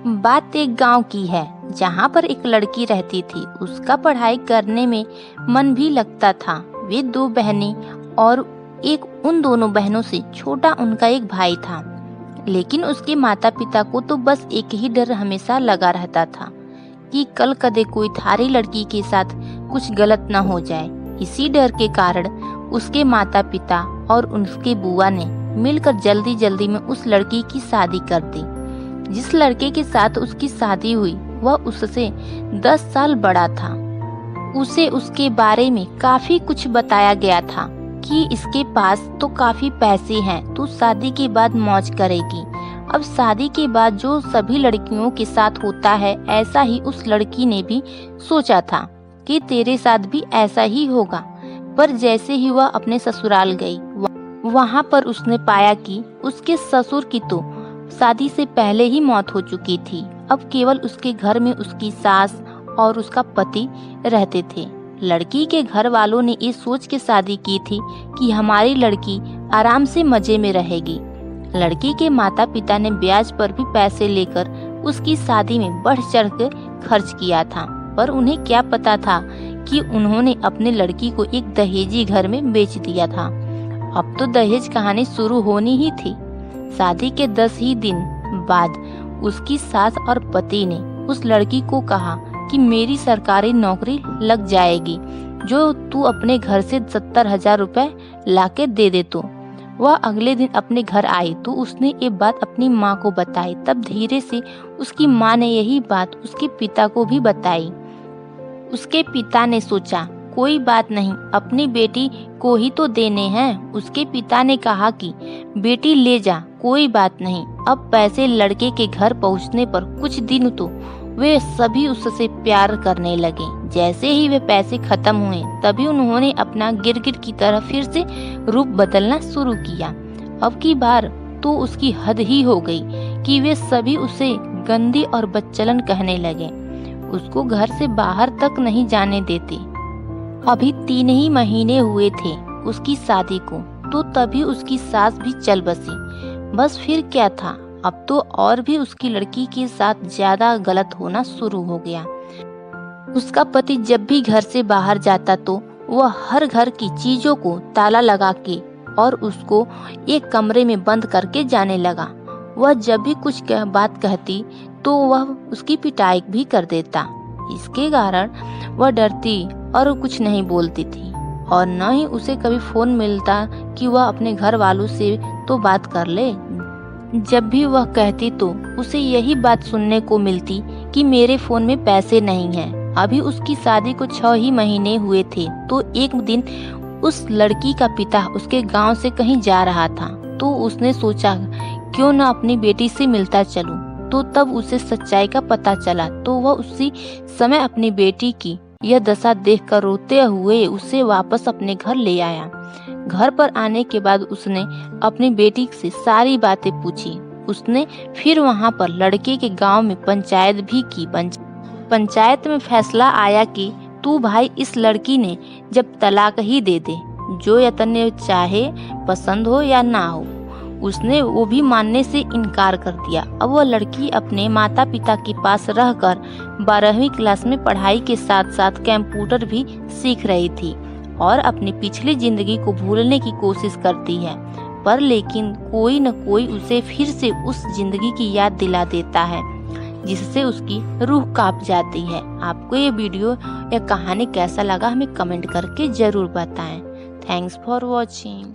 बात एक गांव की है जहां पर एक लड़की रहती थी। उसका पढ़ाई करने में मन भी लगता था। वे दो बहनें और एक उन दोनों बहनों से छोटा उनका एक भाई था। लेकिन उसके माता पिता को तो बस एक ही डर हमेशा लगा रहता था कि कल कदे कोई थारी लड़की के साथ कुछ गलत न हो जाए। इसी डर के कारण उसके माता पिता और उसके बुआ ने मिलकर जल्दी जल्दी में उस लड़की की शादी कर दी। जिस लड़के के साथ उसकी शादी हुई वह उससे 10 साल बड़ा था। उसे उसके बारे में काफी कुछ बताया गया था कि इसके पास तो काफी पैसे हैं, तू शादी के बाद मौज करेगी। अब शादी के बाद जो सभी लड़कियों के साथ होता है ऐसा ही उस लड़की ने भी सोचा था कि तेरे साथ भी ऐसा ही होगा। पर जैसे ही वह अपने ससुराल गई वहां पर उसने पाया कि उसके ससुर की तो शादी से पहले ही मौत हो चुकी थी। अब केवल उसके घर में उसकी सास और उसका पति रहते थे। लड़की के घर वालों ने ये सोच के शादी की थी कि हमारी लड़की आराम से मजे में रहेगी। लड़की के माता पिता ने ब्याज पर भी पैसे लेकर उसकी शादी में बढ़ चढ़ कर खर्च किया था। पर उन्हें क्या पता था कि उन्होंने अपने लड़की को एक दहेजी घर में बेच दिया था। अब तो दहेज कहानी शुरू होनी ही थी। शादी के 10 ही दिन बाद उसकी सास और पति ने उस लड़की को कहा कि मेरी सरकारी नौकरी लग जाएगी, जो तू अपने घर से 70,000 रुपए लाके दे दे। तो वह अगले दिन अपने घर आई तो उसने ये बात अपनी माँ को बताई। तब धीरे से उसकी माँ ने यही बात उसके पिता को भी बताई। उसके पिता ने सोचा कोई बात नहीं, अपनी बेटी को ही तो देने हैं। उसके पिता ने कहा कि बेटी ले जा, कोई बात नहीं। अब पैसे लड़के के घर पहुंचने पर कुछ दिन तो वे सभी उससे प्यार करने लगे। जैसे ही वे पैसे खत्म हुए तभी उन्होंने अपना गिरगिट की तरह फिर से रूप बदलना शुरू किया। अब की बार तो उसकी हद ही हो गई कि वे सभी उसे गंदी और बदचलन कहने लगे। उसको घर से बाहर तक नहीं जाने देते। अभी 3 ही महीने हुए थे उसकी शादी को, तो तभी उसकी सास भी चल बसी। बस फिर क्या था, अब तो और भी उसकी लड़की के साथ ज्यादा गलत होना शुरू हो गया। उसका पति जब भी घर से बाहर जाता तो वह हर घर की चीजों को ताला लगा के और उसको एक कमरे में बंद करके जाने लगा। वह जब भी कुछ बात कहती तो वह उसकी पिटाई भी कर देता। इसके कारण वह डरती और कुछ नहीं बोलती थी और न ही उसे कभी फोन मिलता कि वह अपने घर वालों से तो बात कर ले। जब भी वह कहती तो उसे यही बात सुनने को मिलती कि मेरे फोन में पैसे नहीं हैं। अभी उसकी शादी को 6 ही महीने हुए थे तो एक दिन उस लड़की का पिता उसके गांव से कहीं जा रहा था तो उसने सोचा क्यों न अपनी बेटी से मिलता चलूं। तो तब उसे सच्चाई का पता चला तो वह उसी समय अपनी बेटी की यह दशा देखकर रोते हुए उसे वापस अपने घर ले आया। घर पर आने के बाद उसने अपनी बेटी से सारी बातें पूछी। उसने फिर वहां पर लड़के के गांव में पंचायत भी की। पंचायत में फैसला आया कि तू भाई इस लड़की ने जब तलाक ही दे दे, जो यतने चाहे पसंद हो या ना हो। उसने वो भी मानने से इनकार कर दिया। अब वह लड़की अपने माता पिता के पास रहकर 12वीं क्लास में पढ़ाई के साथ साथ कंप्यूटर भी सीख रही थी और अपनी पिछली जिंदगी को भूलने की कोशिश करती है। पर लेकिन कोई न कोई उसे फिर से उस जिंदगी की याद दिला देता है जिससे उसकी रूह कांप जाती है। आपको ये वीडियो या कहानी कैसा लगा हमें कमेंट करके जरूर बताएं। Thanks for watching.